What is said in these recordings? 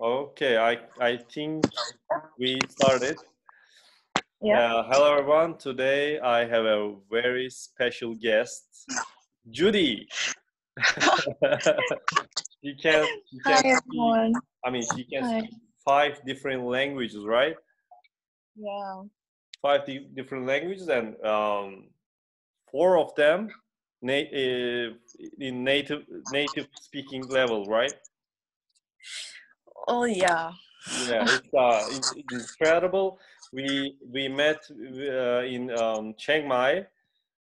Okay, I think we started. Yeah. Hello everyone. Today I have a very special guest, Judy. She can Hi, speak. everyone. She can Hi. speak 5 different languages, right? Yeah. Different languages, and 4 of them in native speaking level, right? Oh, yeah. Yeah, it's incredible. We met in Chiang Mai.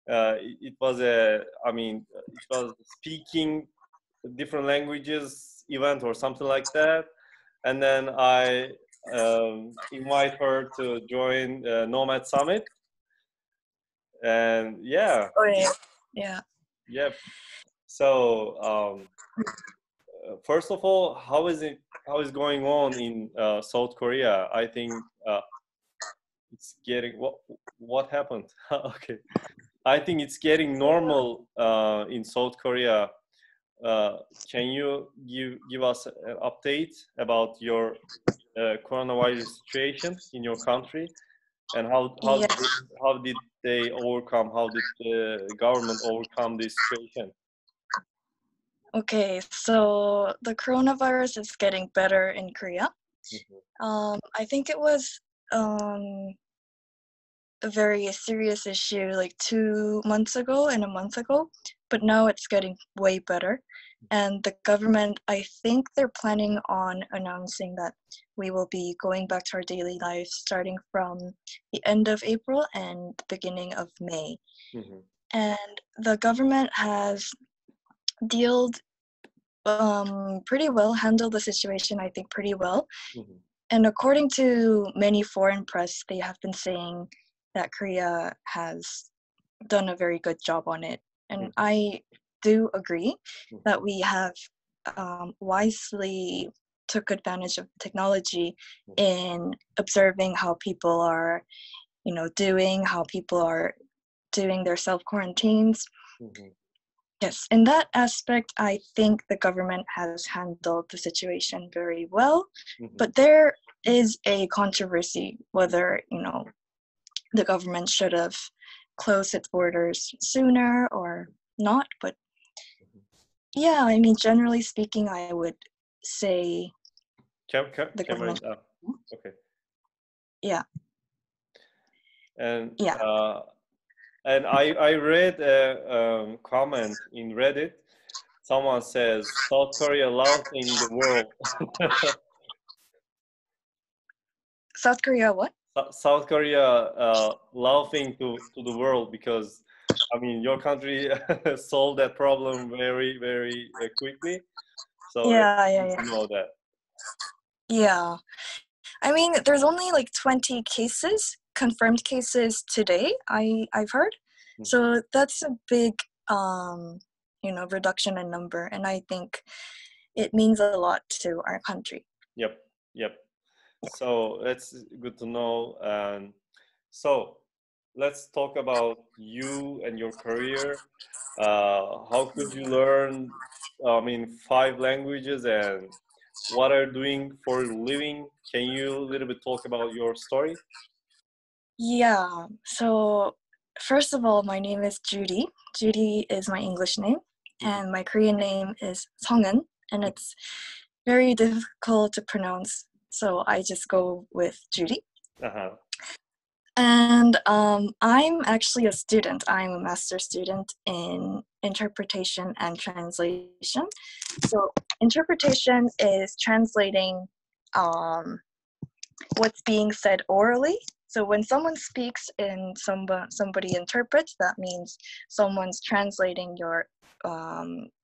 It was it was speaking different languages event or something like that, and then I invite her to join Nomad Summit, and yeah, Oh, yeah. Yeah. yep. So first of all, how is going on in South Korea? I think it's getting what happened. Okay, I think it's getting normal in South Korea. Can you give us an update about your coronavirus situation in your country, and Yeah. how did they overcome? How did the government overcome this situation? Okay, so the coronavirus is getting better in Korea. I think it was a very serious issue like 2 months ago and a month ago, but now it's getting way better. And the government, I think they're planning on announcing that we will be going back to our daily lives starting from the end of April and the beginning of May. Mhm. And the government has dealt pretty well, handled the situation, I think, pretty well. Mhm. And according to many foreign press, they have been saying that Korea has done a very good job on it. And I do agree that we have wisely took advantage of technology in observing how people are, doing, how people are doing their self-quarantines. Yes, in that aspect, I think the government has handled the situation very well. But there is a controversy whether, the government should have closed its borders sooner or not. But yeah, generally speaking, I would say the government. Okay. Yeah. And Yeah. and I read a comment in Reddit. Someone says South Korea laughing the world. South Korea, what? South Korea laughing to the world because your country solved that problem very very quickly. So it's Yeah. good to know that. Yeah. There's only like 20 cases, confirmed cases today, I've heard. So that's a big, reduction in number. And I think it means a lot to our country. Yep. So that's good to know. And so let's talk about you and your career. How could you learn, 5 languages, and what are you doing for a living? Can you a little bit talk about your story? Yeah. So first of all, my name is Judy. Judy is my English name, and my Korean name is Song은, and it's very difficult to pronounce. So I just go with Judy. And I'm actually a student. I'm a master's student in interpretation and translation. So interpretation is translating what's being said orally. So when someone speaks and somebody interprets, that means someone's translating your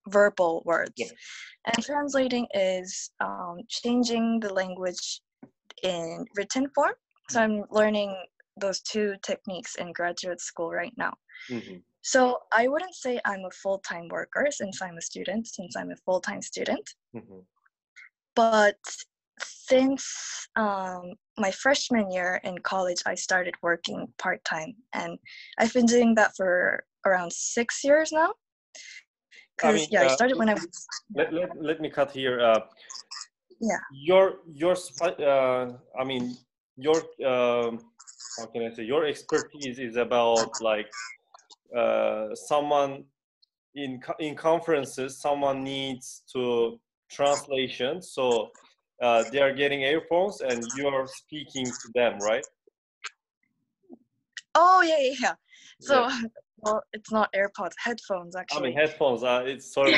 verbal words. Yeah. And translating is changing the language in written form. So I'm learning those two techniques in graduate school right now. So I wouldn't say I'm a full-time worker since I'm a full-time student. But since my freshman year in college, I started working part-time, and I've been doing that for around 6 years now. I Because mean, yeah, I started when I was let me cut here. yeah. I mean, your how can I say, your expertise is about like someone in conferences, someone needs to translation, so they are getting earphones and you are speaking to them, right? Oh yeah. So Yeah. well, it's not AirPods, headphones I mean actually. headphones. It's sorry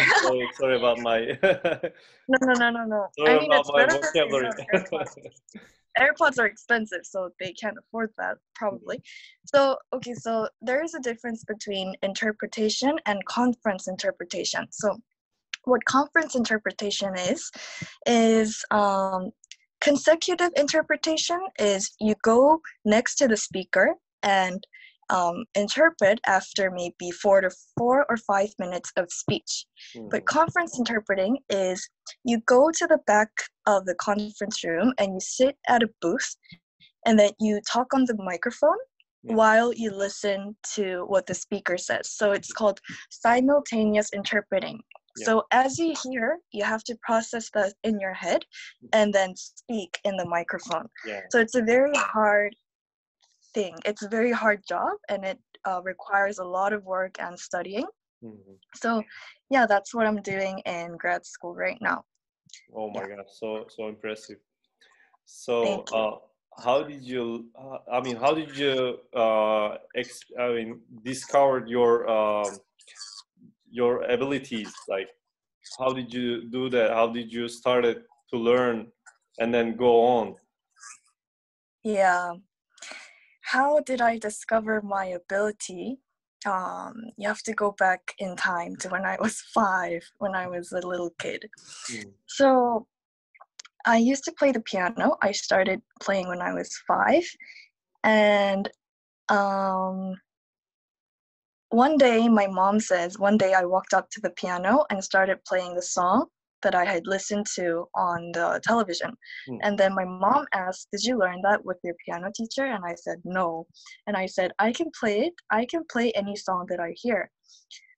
about my No. I sorry mean, about it's my better if you vocabulary. have AirPods. AirPods are expensive, so they can't afford that probably. So okay, so there is a difference between interpretation and conference interpretation. So what conference interpretation is consecutive interpretation is you go next to the speaker and interpret after maybe 4 or 5 minutes of speech. But conference interpreting is you go to the back of the conference room and you sit at a booth and then you talk on the microphone while you listen to what the speaker says. So it's called simultaneous interpreting. So as you hear, you have to process that in your head and then speak in the microphone. So it's a very hard thing. It's a very hard job, and it requires a lot of work and studying. So yeah, that's what I'm doing in grad school right now. Oh my God, so impressive. Thank So, you. how did you? How did you? Discover your abilities. Like, how did you do that? How did you started to learn, and then go on? Yeah. How did I discover my ability? You have to go back in time to when I was 5, when I was a little kid. So I used to play the piano. I started playing when I was 5, and one day I walked up to the piano and started playing the song that I had listened to on the television. And then my mom asked, "Did you learn that with your piano teacher?" And I said, "No." And I said, "I can play it. I can play any song that I hear."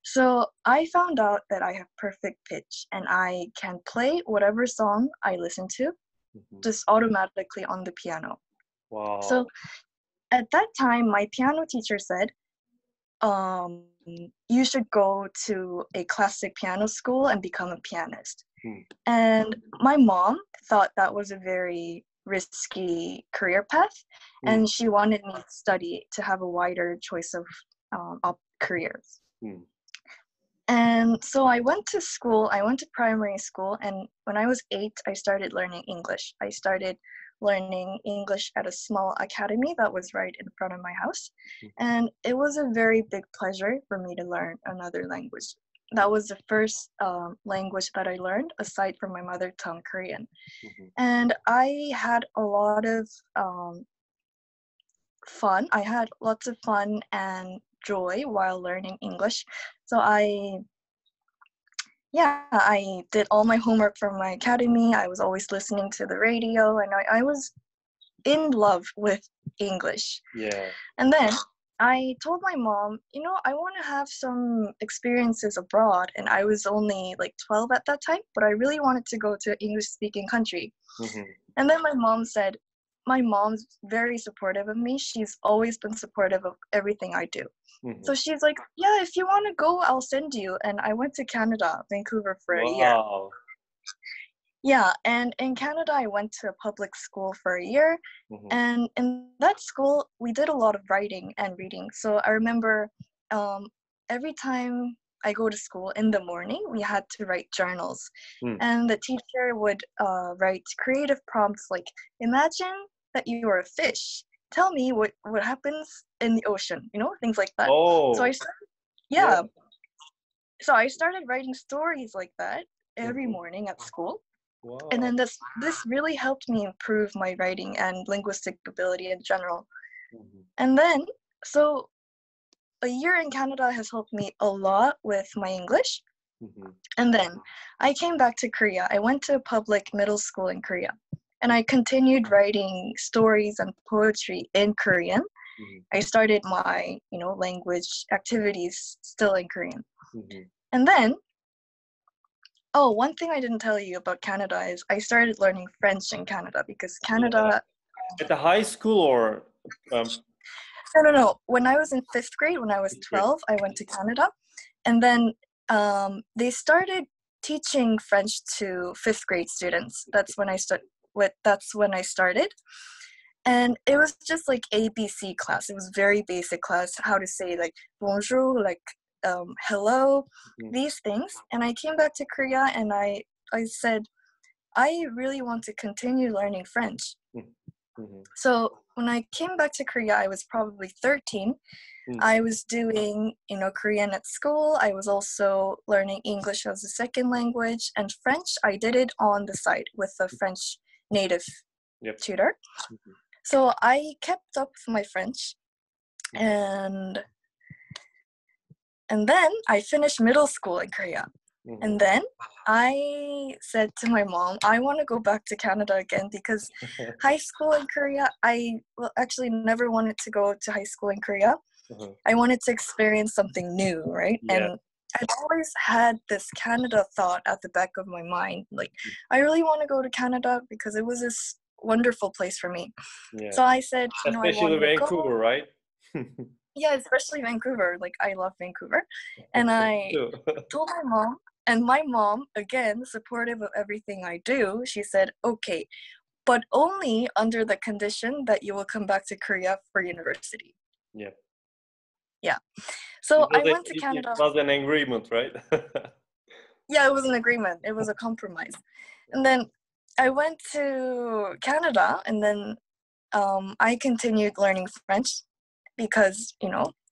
So I found out that I have perfect pitch and I can play whatever song I listen to just automatically on the piano. Wow. So at that time, my piano teacher said, you should go to a classic piano school and become a pianist. And my mom thought that was a very risky career path, and she wanted me to study to have a wider choice of careers. And so I went to school, I went to primary school, and when I was 8, I started learning English. I started learning English at a small academy that was right in front of my house. And it was a very big pleasure for me to learn another language. That was the first language that I learned aside from my mother tongue, Korean. And I had a lot of fun. I had lots of fun and joy while learning English. So I did all my homework from my academy. I was always listening to the radio, and I was in love with English. Yeah. And then I told my mom, I want to have some experiences abroad. And I was only like 12 at that time, but I really wanted to go to an English-speaking country. And then my mom said, my mom's very supportive of me. She's always been supportive of everything I do. So she's like, yeah, if you want to go, I'll send you. And I went to Canada, Vancouver for a year. Yeah, and in Canada, I went to a public school for a year. And in that school, we did a lot of writing and reading. So I remember every time I go to school in the morning, we had to write journals. And the teacher would write creative prompts like, imagine that you are a fish. Tell me what happens in the ocean, things like that. So I started, So I started writing stories like that every morning at school. Wow. And then this really helped me improve my writing and linguistic ability in general. And then, so a year in Canada has helped me a lot with my English. And then I came back to Korea. I went to a public middle school in Korea. And I continued writing stories and poetry in Korean. I started my, language activities still in Korean. And then Oh, one thing I didn't tell you about Canada is I started learning French in Canada because Yeah. Canada. At the high school or um, No. When I was in 5th grade, when I was 12, I went to Canada, and then they started teaching French to 5th grade students. That's when I started, and it was just like ABC class. It was very basic class, how to say like bonjour, like hello, Mhm. these things. And I came back to Korea, and I said I really want to continue learning French. Mhm. So when I came back to Korea, I was probably 13. Mhm. I was doing, Korean at school. I was also learning English as a second language, and French, I did it on the side with a French native Yep. tutor. Mhm. So I kept up with my French, and then I finished middle school in Korea. Mhm. And then I said to my mom, I want to go back to Canada again because high school in Korea, actually never wanted to go to high school in Korea. Mhm. I wanted to experience something new, right? Yeah. And I've always had this Canada thought at the back of my mind. Like, I really want to go to Canada because it was this wonderful place for me. Yeah. So I said, I Especially wanted to go. Vancouver, right? Yeah, especially Vancouver. Like, I love Vancouver. And I Too. told my mom, and my mom, again, supportive of everything I do, she said, okay, but only under the condition that you will come back to Korea for university. Yeah. Yeah. So I went to It Canada. was an agreement, right? Yeah, it was an agreement. It was a compromise. And then I went to Canada, and then I continued learning French because,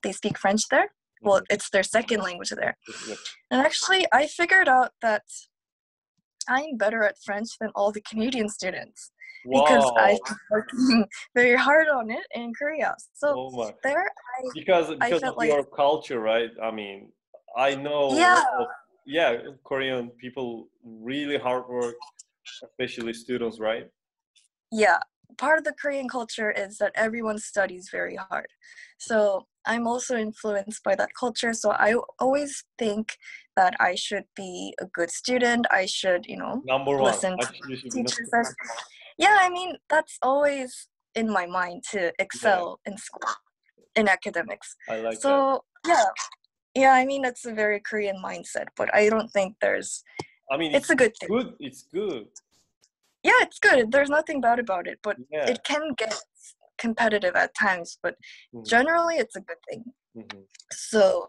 they speak French there. Well, it's their second language there. Yep. And actually, I figured out that I'm better at French than all the Canadian students because I've Wow. been working very hard on it in Korea. So Oh my. there, Because I of felt like, your culture, right? I mean, I know yeah, Korean people really hard work, especially students, right? yeah. Part of the Korean culture is that everyone studies very hard. So I'm also influenced by that culture. So I always think that I should be a good student. I should, Number one. listen to You should be teachers. Yeah, I mean, that's always in my mind to yeah, excel in school, in academics. I like that. So yeah, I mean, it's a very Korean mindset, but I don't think I mean, it's a good thing. good. It's good. Yeah, it's good. There's nothing bad about it, but Yeah. it can get competitive at times, but generally it's a good thing. So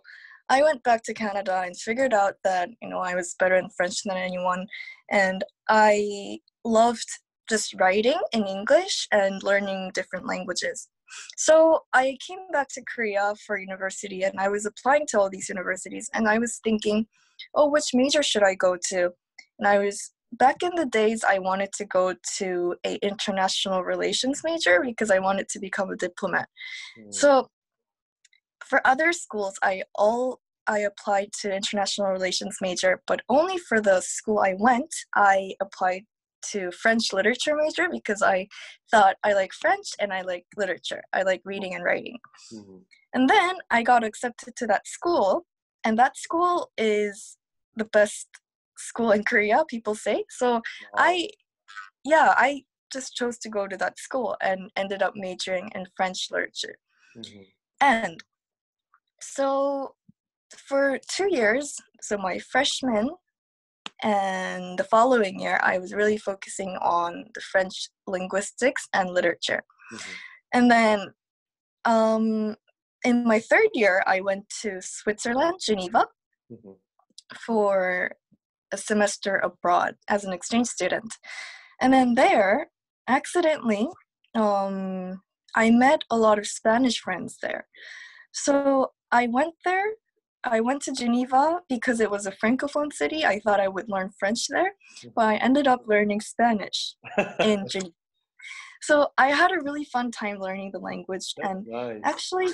I went back to Canada and figured out that, I was better in French than anyone, and I loved just writing in English and learning different languages. So I came back to Korea for university, and I was applying to all these universities, and I was thinking, oh, which major should I go to? And back in the days, I wanted to go to a international relations major because I wanted to become a diplomat. So for other schools, I applied to international relations major, but only for the school I went, I applied to French literature major because I thought I like French and I like literature. I like reading and writing. And then I got accepted to that school, and that school is the best school in Korea, people say. So I just chose to go to that school and ended up majoring in French literature. And so for 2 years, so my freshman and the following year, I was really focusing on the French linguistics and literature. And then in my third year, I went to Switzerland, Geneva, for a semester abroad as an exchange student. And then there, accidentally, I met a lot of Spanish friends there. So I went there. I went to Geneva because it was a Francophone city. I thought I would learn French there, but I ended up learning Spanish in Geneva. So I had a really fun time learning the language. And actually,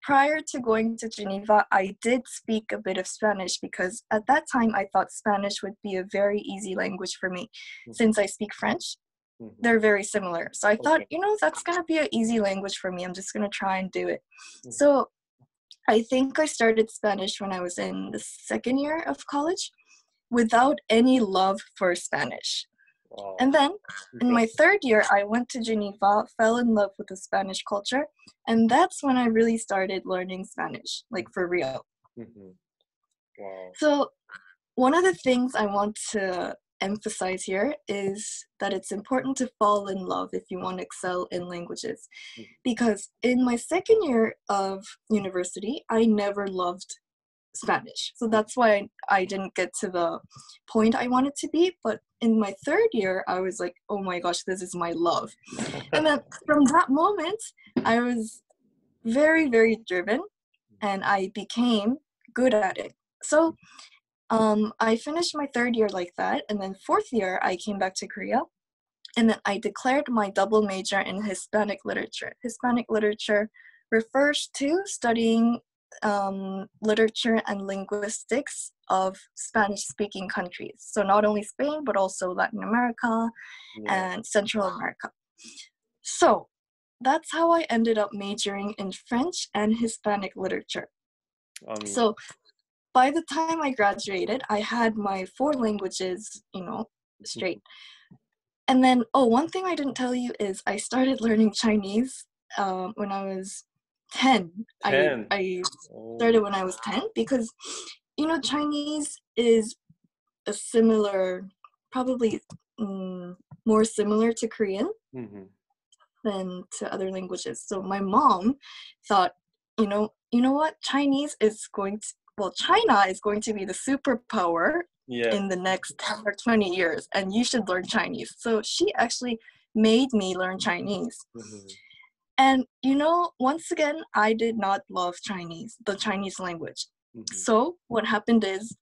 prior to going to Geneva, I did speak a bit of Spanish because at that time I thought Spanish would be a very easy language for me since I speak French. They're very similar. So I thought, that's going to be an easy language for me. I'm just going to try and do it. So I think I started Spanish when I was in the second year of college. without any love for Spanish. Wow. And then in my third year, I went to Geneva, fell in love with the Spanish culture, and that's when I really started learning Spanish, like for real. Mhm. Wow. So one of the things I want to emphasize here is that it's important to fall in love if you want to excel in languages. Because in my second year of university, I never loved Spanish. So that's why I didn't get to the point I wanted to be. But in my third year, I was like, oh my gosh, this is my love. And then from that moment, I was very, very driven and I became good at it. So I finished my third year like that. And then fourth year, I came back to Korea. And then I declared my double major in Hispanic literature. Hispanic literature refers to studying literature and linguistics of Spanish-speaking countries. So not only Spain, but also Latin America and Central America. So that's how I ended up majoring in French and Hispanic literature. So by the time I graduated, I had my 4 languages, straight. And then, one thing I didn't tell you is I started learning Chinese when I was 10. 10. I started when I was 10 because, Chinese is a similar, probably more similar to Korean than to other languages. So my mom thought, you know what, China is going to be the superpower in the next 10 or 20 years, and you should learn Chinese. So she actually made me learn Chinese. And, once again, I did not love the Chinese language. So what happened is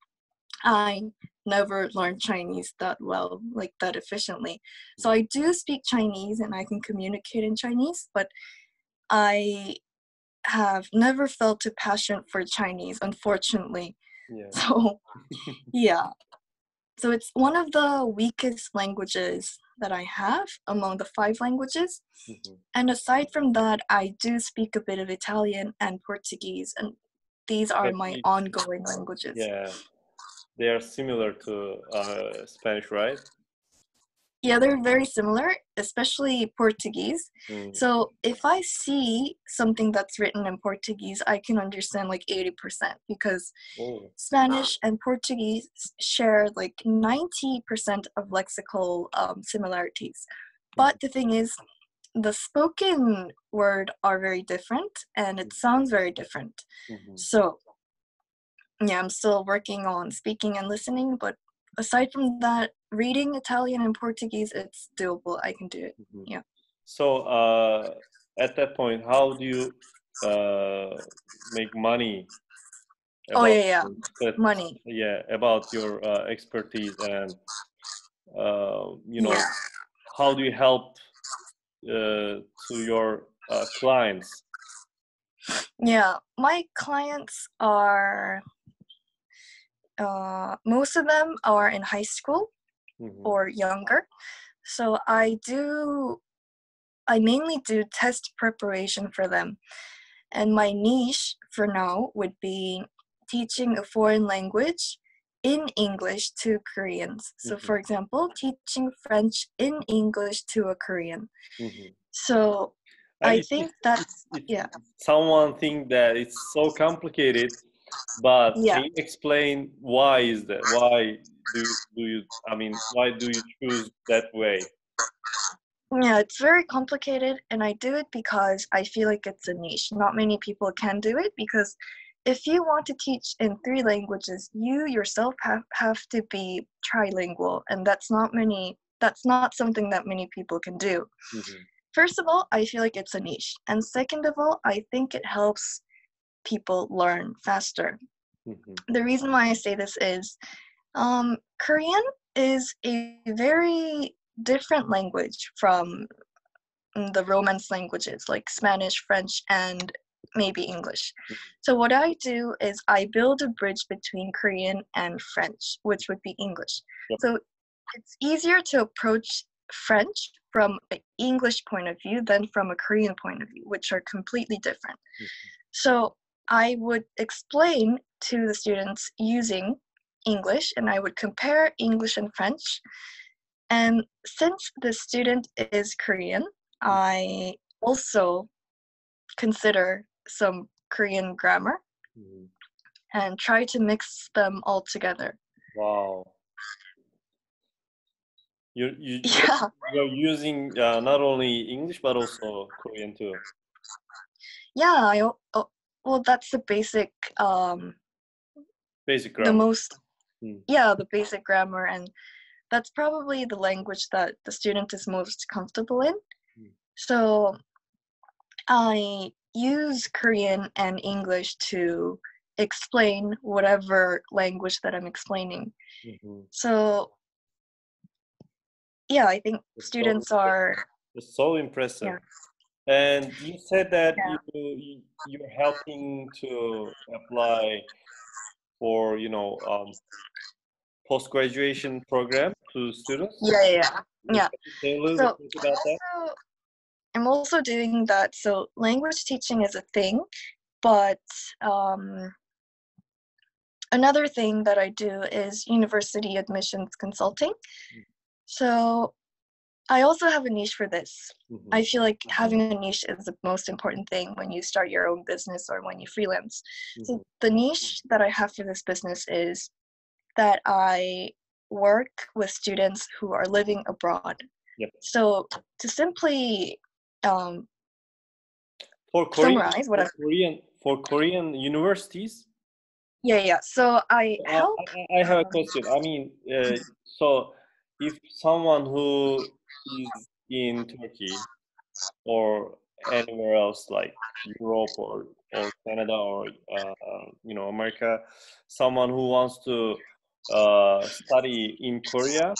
I never learned Chinese that well, like that efficiently. So I do speak Chinese and I can communicate in Chinese, but I have never felt a passion for Chinese, unfortunately. So, yeah. So it's one of the weakest languages that I have among the 5 languages. And aside from that, I do speak a bit of Italian and Portuguese, and these are my ongoing languages. Yeah, they are similar to Spanish, right? Yeah, they're very similar, especially Portuguese. So if I see something that's written in Portuguese, I can understand like 80% because Spanish and Portuguese share like 90% of lexical similarities. But the thing is, the spoken word are very different and it sounds very different. So yeah, I'm still working on speaking and listening, but aside from that, reading Italian and Portuguese, it's doable. I can do it. Yeah. So at that point, how do you make money? Money. Yeah, about your expertise and how do you help to your clients? Yeah, my clients are most of them are in high school or younger. So I mainly do test preparation for them. And my niche for now would be teaching a foreign language in English to Koreans. So for example, teaching French in English to a Korean. So I think that's, Someone think that it's so complicated, but can you explain why is that? Why do you choose that way? Yeah, it's very complicated, and I do it because I feel like it's a niche. Not many people can do it because if you want to teach in 3 languages, you yourself have to be trilingual, and that's not something that many people can do. First of all, I feel like it's a niche, and second of all, I think it helps people learn faster. The reason why I say this is Korean is a very different language from the Romance languages like Spanish, French, and maybe English. So what I do is I build a bridge between Korean and French, which would be English. So it's easier to approach French from an English point of view than from a Korean point of view, which are completely different. So I would explain to the students using English, and I would compare English and French. And since the student is Korean, I also consider some Korean grammar and try to mix them all together. Wow. You Yeah. you're using not only English but also Korean too. Yeah, well, that's the basic, Basic the grammar. most, the basic grammar, and that's probably the language that the student is most comfortable in. So I use Korean and English to explain whatever language that I'm explaining. So yeah, I think students are. It's so impressive. Yeah. And you said that you're helping to apply for post-graduation program to students. Yeah. Can you say a little bit about that? I'm also doing that. So language teaching is a thing, but another thing that I do is university admissions consulting. So I also have a niche for this. I feel like having a niche is the most important thing when you start your own business or when you freelance. So the niche that I have for this business is that I work with students who are living abroad. So to simply summarize what for Korean universities. Yeah. So I help. I have a question. I mean, so if someone who is in Turkey or anywhere else like Europe or Canada or America, someone who wants to study in Korea,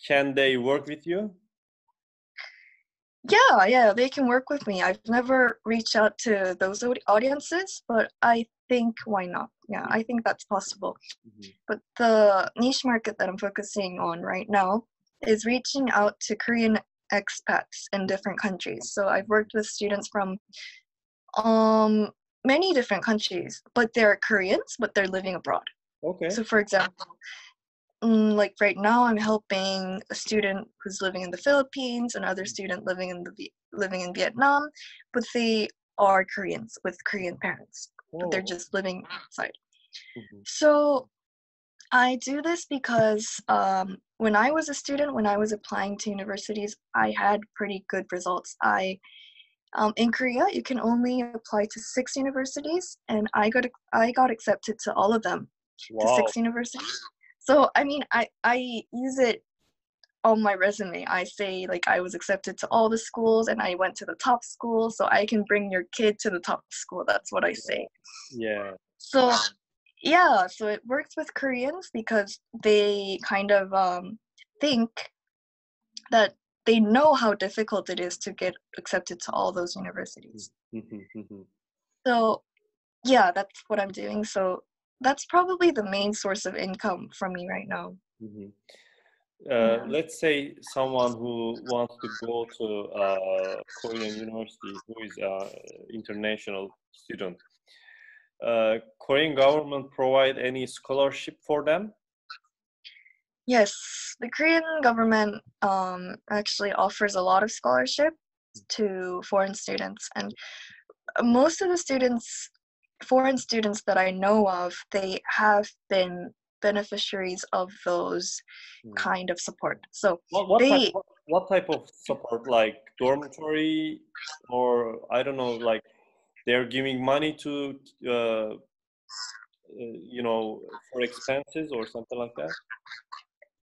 can they work with you? Yeah, they can work with me. I've never reached out to those audiences, but I think why not? Yeah, I think that's possible. But the niche market that I'm focusing on right now is reaching out to Korean expats in different countries. So I've worked with students from many different countries, but they're Koreans, but they're living abroad. Okay. So for example, like right now I'm helping a student who's living in the Philippines, another student living in Vietnam, but they are Koreans with Korean parents, but they're just living outside. So I do this because when I was a student, when I was applying to universities, I had pretty good results. In Korea, you can only apply to 6 universities, and I got accepted to all of them, to 6 universities. So I mean, I use it on my resume. I say like I was accepted to all the schools and I went to the top school, so I can bring your kid to the top school. That's what I say. Yeah. So yeah, so it works with Koreans because they kind of think that they know how difficult it is to get accepted to all those universities. So yeah, that's what I'm doing. So that's probably the main source of income for me right now. Let's say someone who wants to go to Korean university, who is an international student. Korean government provide any scholarship for them? Yes, the Korean government actually offers a lot of scholarship to foreign students, and most of the foreign students that I know of, they have been beneficiaries of those kind of support. So what type of support, like dormitory, or I don't know, like they're giving money to for expenses or something like that?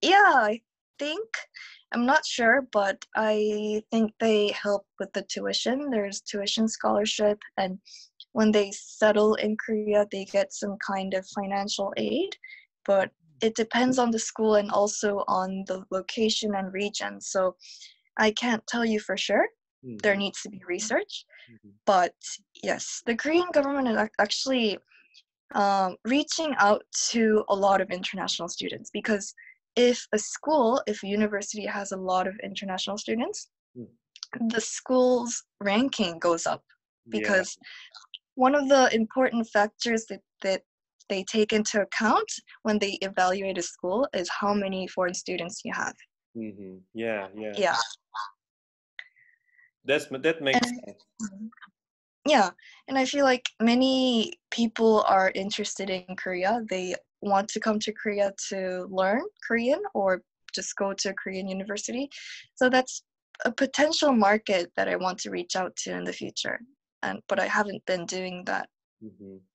Yeah, I'm not sure, but I think they help with the tuition. There's tuition scholarship, and when they settle in Korea, they get some kind of financial aid, but it depends on the school and also on the location and region. So I can't tell you for sure. There needs to be research. But yes, the Korean government is actually reaching out to a lot of international students, because if a university has a lot of international students, the school's ranking goes up, because one of the important factors that they take into account when they evaluate a school is how many foreign students you have. Yeah. Yeah. That makes And, sense. yeah, and I feel like many people are interested in Korea. They want to come to Korea to learn Korean or just go to a Korean university. So that's a potential market that I want to reach out to in the future. But I haven't been doing that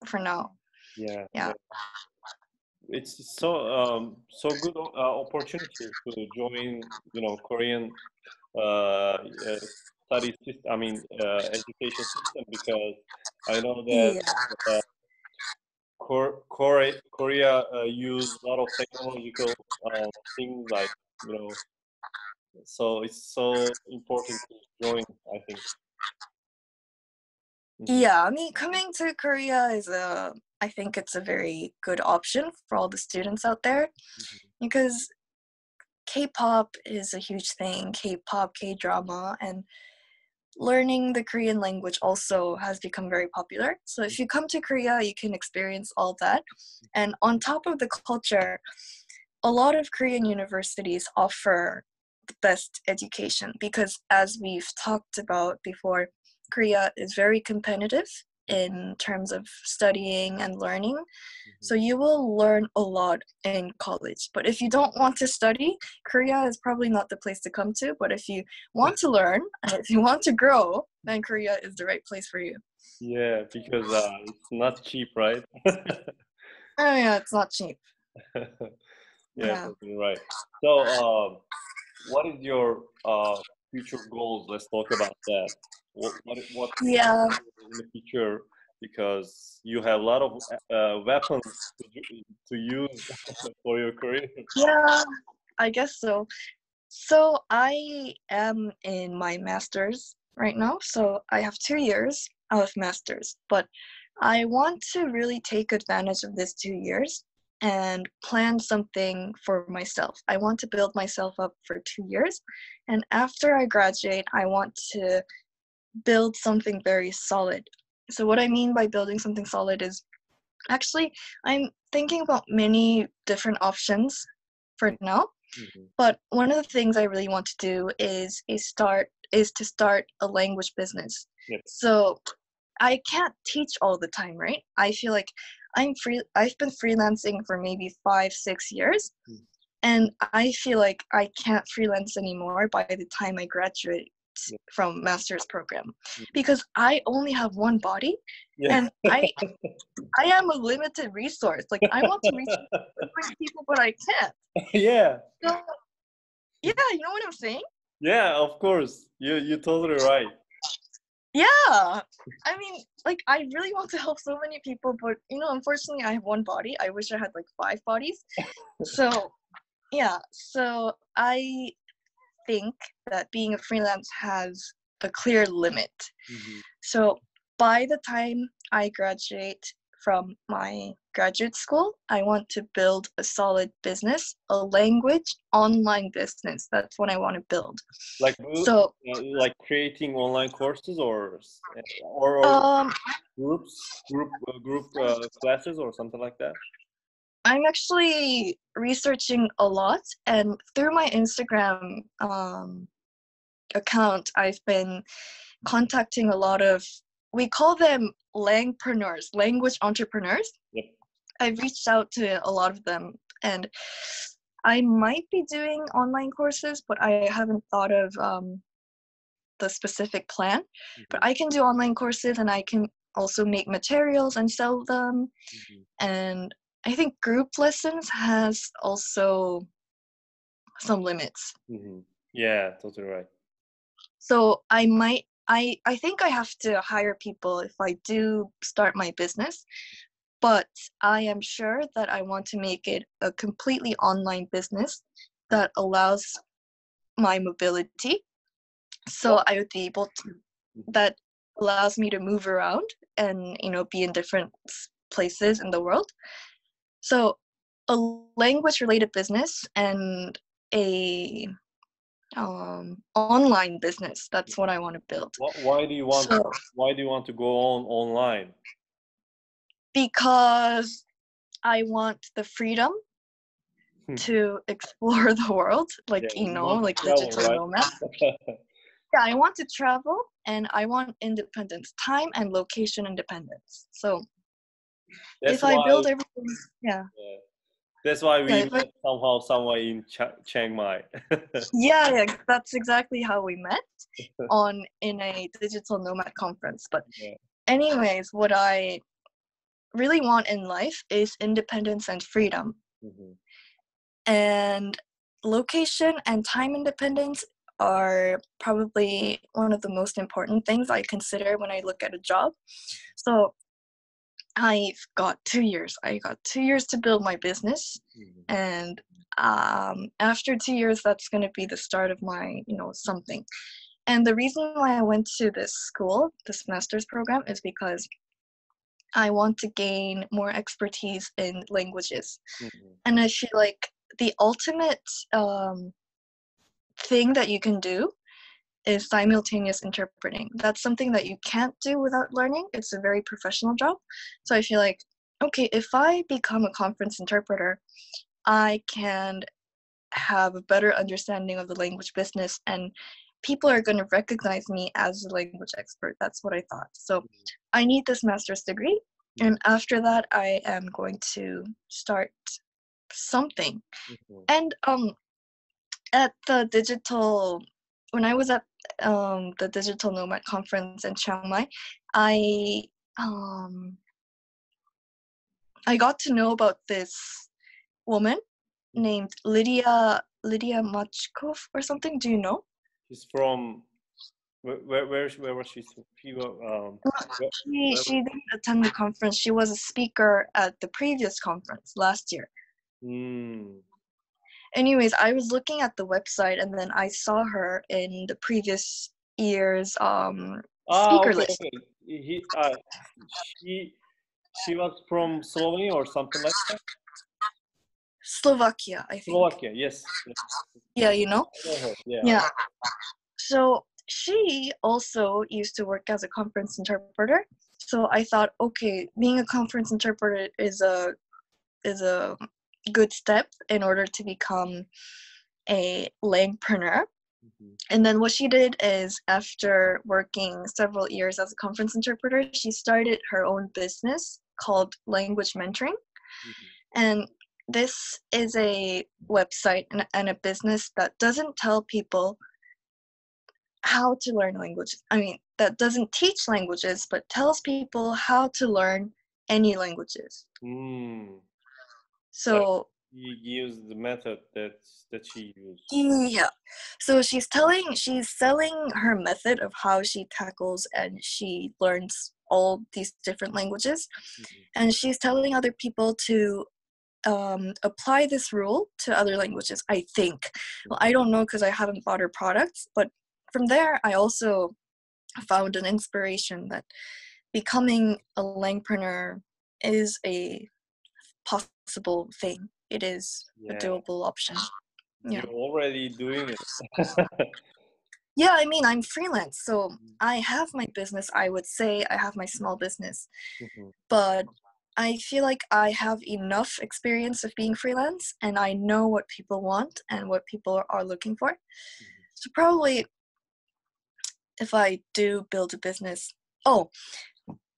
for now. Yeah. Yeah. It's so good opportunity to join, Korean study system. I mean, education system, because I know that Yeah. uh, Korea use a lot of technological things, like, so it's so important to join, I think. Yeah, I mean, coming to Korea I think it's a very good option for all the students out there because K-pop is a huge thing, K-pop, K-drama, and learning the Korean language also has become very popular. So if you come to Korea, you can experience all that. And on top of the culture, a lot of Korean universities offer the best education because, as we've talked about before, Korea is very competitive in terms of studying and learning. So you will learn a lot in college. But if you don't want to study, Korea is probably not the place to come to. But if you want to learn and if you want to grow, then Korea is the right place for you. Yeah, because it's not cheap, right? Oh yeah, it's not cheap. Yeah, Yeah. totally right. So, what is your future goals? Let's talk about that. What Yeah. in the future? Because you have a lot of weapons to use for your career. Yeah, I guess so. So I am in my master's right now. So I have 2 years of master's, but I want to really take advantage of this 2 years and plan something for myself. I want to build myself up for 2 years. And after I graduate, I want to build something very solid. So what I mean by building something solid is actually I'm thinking about many different options for now. But one of the things I really want to do is to start a language business. Yep. So I can't teach all the time, right? I feel like I've been freelancing for maybe 5-6 years, and I feel like I can't freelance anymore by the time I graduate from master's program because I only have one body, Yeah. and I am a limited resource. Like I want to reach different people, but I can't. Yeah. So, yeah, you know what I'm saying? Yeah, of course. You're totally right. Yeah. I mean, like I really want to help so many people, but unfortunately I have one body. I wish I had like 5 bodies. So, yeah. So I think that being a freelance has a clear limit. So by the time I graduate from my graduate school, I want to build a solid business, a language online business. That's what I want to build. Like So like creating online courses or group classes or something like that. I'm actually researching a lot, and through my Instagram account, I've been contacting a lot of, we call them langpreneurs, language entrepreneurs. Yep. I've reached out to a lot of them, and I might be doing online courses, but I haven't thought of the specific plan. But I can do online courses, and I can also make materials and sell them. And I think group lessons has also some limits. Yeah, totally right. So I think I have to hire people if I do start my business, but I am sure that I want to make it a completely online business that allows my mobility. So I would be able to, that allows me to move around and, be in different places in the world. So a language related business and a online business, that's what I want to build. Why do you want to go on online? Because I want the freedom to explore the world, like, Yeah, you want like to travel, digital right? nomad. Yeah, I want to travel and I want independence, time and location independence. So That's if I why. build everything, yeah, Yeah, that's why yeah, we met somehow somewhere in Chiang Mai. yeah, that's exactly how we met in a digital nomad conference. But Yeah. anyways, what I really want in life is independence and freedom. Mhm. And location and time independence are probably one of the most important things I consider when I look at a job. So I've got 2 years. I got 2 years to build my business, Mhm. and after 2 years, that's going to be the start of my, something. And the reason why I went to this school, this master's program, is because I want to gain more expertise in languages. Mhm. And I feel like the ultimate thing that you can do is simultaneous interpreting. That's something that you can't do without learning. It's a very professional job. So I feel like, okay, if I become a conference interpreter, I can have a better understanding of the language business and people are going to recognize me as a language expert. That's what I thought. So I need this master's degree. And after that, I am going to start something. Mhm. And at the digital, when I was at the Digital Nomad Conference in Chiang Mai, I um, I got to know about this woman named Lydia Machkov or something. Do you know? She's from where was she? She where, She didn't attend the conference. She was a speaker at the previous conference last year. mm. Anyways, I was looking at the website and then I saw her in the previous year's speaker Okay, list. okay. She she was from Slovenia or something like that. Slovakia, I think. Slovakia, yes. Yes. Yeah, you know? I know her. Yeah. Yeah. So she also used to work as a conference interpreter. So I thought, okay, being a conference interpreter is a good step in order to become a langpreneur. Mhm. And then what she did is, after working several years as a conference interpreter, she started her own business called Language Mentoring. Mhm. And this is a website and a business that doesn't tell people how to learn languages. I mean, that doesn't teach languages, but tells people how to learn any languages. Mm. Like So he gives the method that she used. yeah. So she's selling her method of how she tackles and she learns all these different languages. Mhm. And she's telling other people to apply this rule to other languages, I think. Well, I don't know because I haven't bought her products, but from there, I also found an inspiration that becoming a langpreneur is a possible thing. It is a Yeah, doable option. Yeah. you're already doing it. Yeah, I mean, I'm freelance, so I have my business. I would say I have my small business, Mhm. but I feel like I have enough experience of being freelance and I know what people want and what people are looking for. So probably if I do build a business, oh,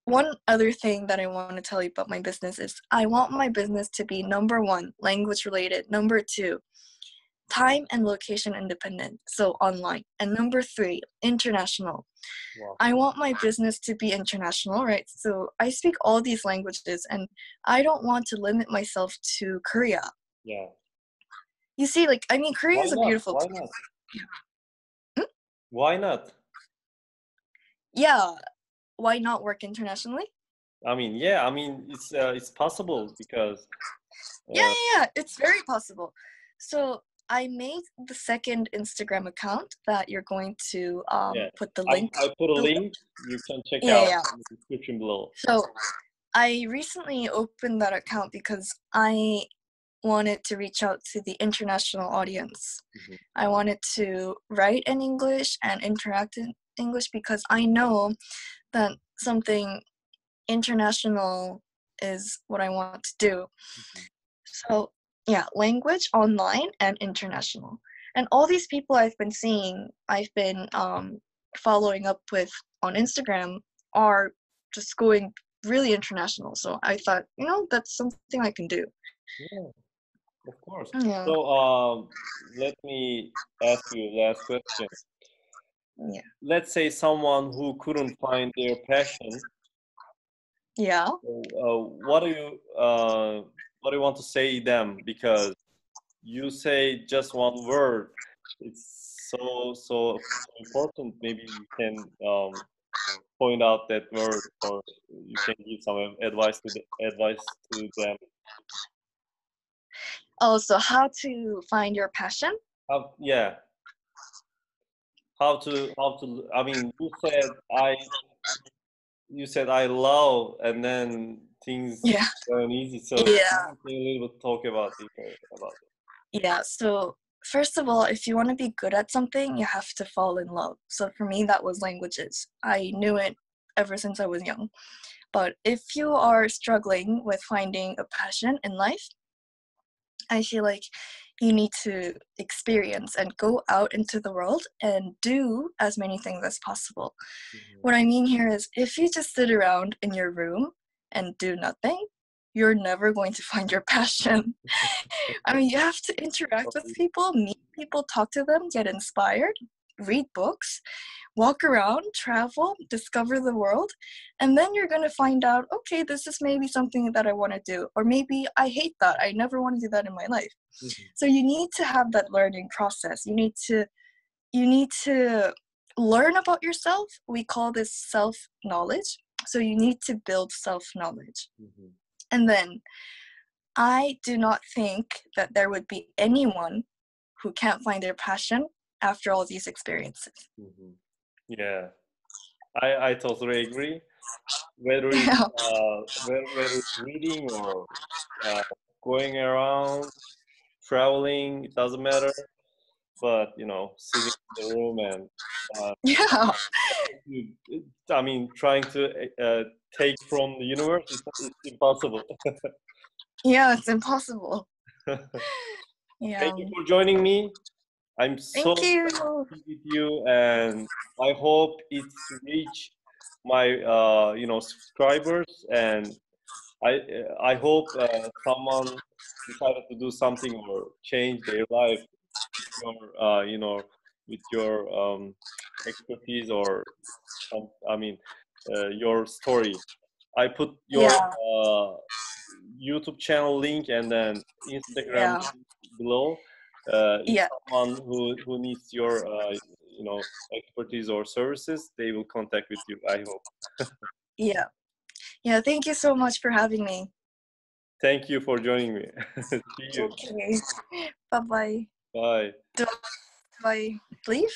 one other thing that I want to tell you about my business is I want my business to be number one, language related, number two, time and location independent, so online, and number three, international. Wow. I want my business to be international, right? So I speak all these languages and I don't want to limit myself to Korea. Yeah. You see, like, I mean, Korea Why is a not? beautiful Why place. not? Why not? Yeah, why not work internationally? I mean, yeah. I mean, it's possible because Yeah, it's very possible. So I made the second Instagram account that you're going to yeah. put the I link I put a below. link. You can check Yeah, out yeah. in the description below. So I recently opened that account because I wanted to reach out to the international audience. Mhm. I wanted to write in English and interact in English because I know that something international is what I want to do. So yeah, language, online, and international. And all these people I've been seeing, I've been following up with on Instagram are just going really international. So I thought, that's something I can do. Yeah, of course. Yeah. So let me ask you last question. Yeah. Let's say someone who couldn't find their passion. Yeah. What do you want to say them? Because you say just one word. It's so important. Maybe you can point out that word, or you can give some advice to them. Oh, so how to find your passion? Yeah. How to? I mean, you said I love, and then things Yeah. weren't easy. So Yeah. can you a little bit talk about about it? Yeah. So first of all, if you want to be good at something, you have to fall in love. So for me, that was languages. I knew it ever since I was young. But if you are struggling with finding a passion in life, I feel like you need to experience and go out into the world and do as many things as possible. What I mean here is if you just sit around in your room and do nothing, you're never going to find your passion. I mean, you have to interact with people, meet people, talk to them, get inspired, read books, walk around, travel, discover the world, and then you're going to find out, okay, this is maybe something that I want to do, or maybe I hate that. I never want to do that in my life. So you need to have that learning process. You need to learn about yourself. We call this self-knowledge. So you need to build self-knowledge. And then I do not think that there would be anyone who can't find their passion after all these experiences. Yeah, I totally agree. Whether it's reading or going around, traveling, it doesn't matter. But sitting in the room and Yeah. I mean, trying to take from the universe, it's impossible. Yeah, it's impossible. Yeah. Thank you for joining me. I'm so Thank you. happy with you, and I hope it's reach my subscribers, and I hope someone decided to do something or change their life with your expertise or your story. I put your Yeah. YouTube channel link and then Instagram Yeah. link below. If Yeah. someone who needs your expertise or services, they will contact with you. I hope. Yeah. Yeah. Thank you so much for having me. Thank you for joining me. See you. Okay. Bye-bye. Bye. Do I leave?